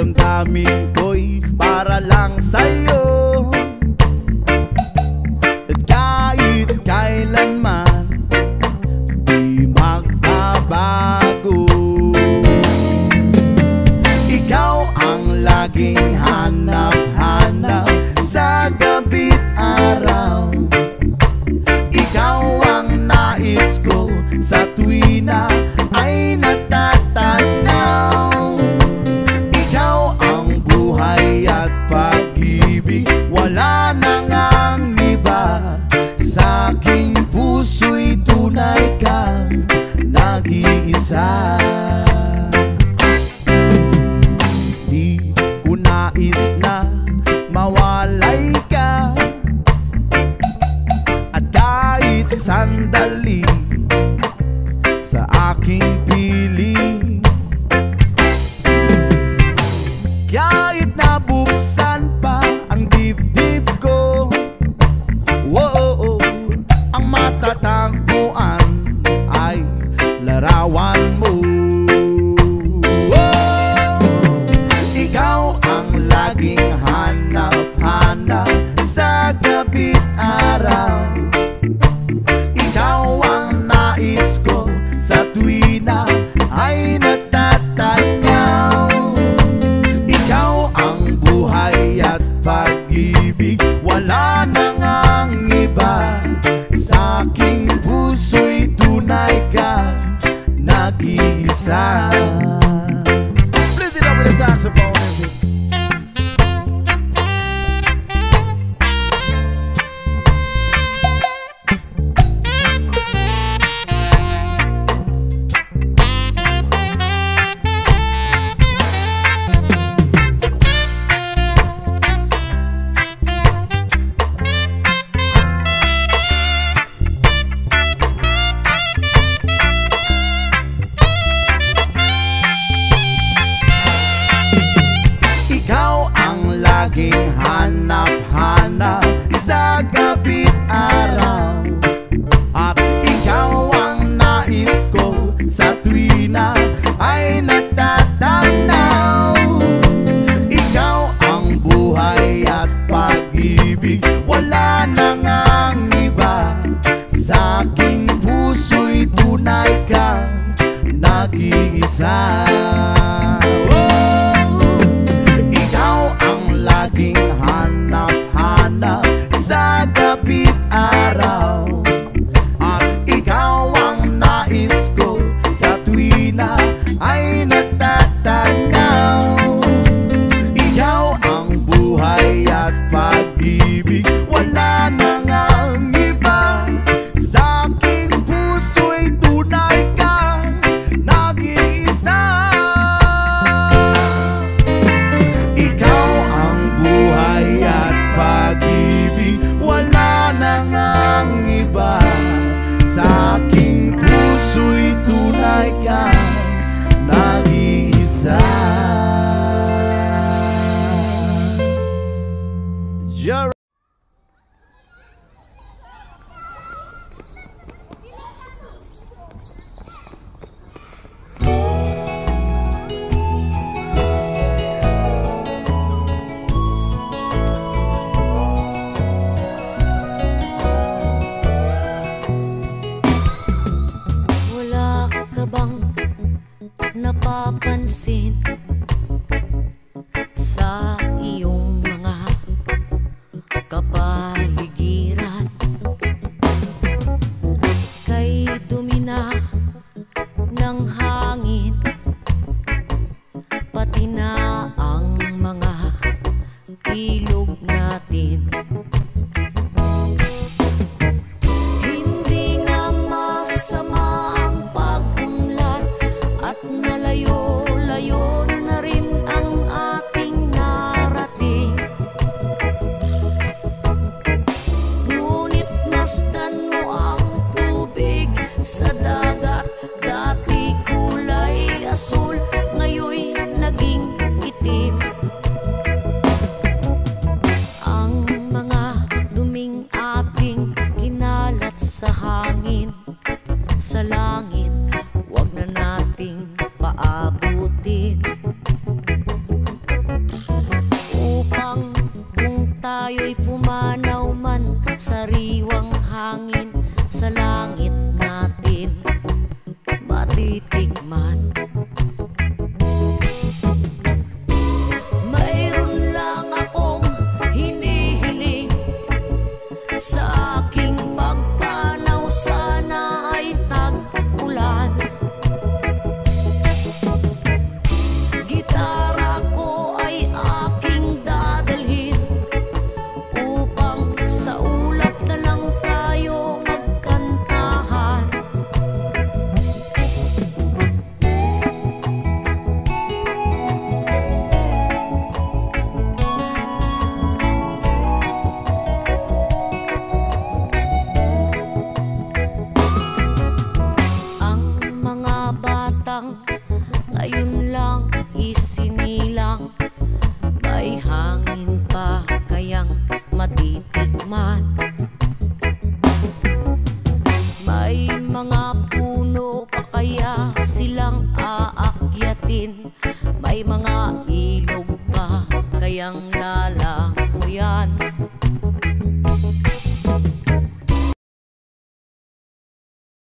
damdamin ko'y para lang sa'yo. At kahit kailanman di magbabago, ikaw ang laging hanap-hanap sa gabi't araw. Ikaw ang nais ko sa tuwi na ay natatanaw. Ikaw ang buhay at pag-ibig, wala nang ang iba. Sa aking puso'y tunay kang nag-iisa. Di ko nais na mawalay ka, at kahit sandali sa aking piling. Kahit nabuksan pa ang dibdib ko, whoa, ang matatagpuan ay larawan mo. Ikaw ang laging hanap-hanap sa gabi't araw. Ikaw ang nais ko sa tuwi na ay natatanaw. Ikaw ang buhay at pag-ibig, wala nang ang iba. Sa aking puso'y tunay kang nag-iisa. Please it up with the saxophone. Laging hanap-hanap sa gabi't araw, at ikaw ang nais ko sa tuwi na ay natatanaw. Ikaw ang buhay at pag-ibig, wala nang ang iba. Sa aking puso'y tunay kang nag-iisa. Laging hanap-hanap sa gabi't araw, at ikaw ang nais ko sa tuwi na ay natatanaw. Ikaw ang buhay at pag-ibig, wala nang ang iba. Sa aking puso'y tunay kang nag-iisa. Buhay at pag-ibig, wala nang ang iba. Sa aking puso'y tunay kang nag-iisa. Napapansin sa iyong mga kapaligiran, kay dumi na ng hangin, pati na ang mga ilog natin. Hindi nga masama ang pag-unlad, at nalayo-layo na rin ang ating narating. Ngunit masdan mo ang tubig sa dagat. Dati kulay asul, ngayon naging may mga ilog pa, kayang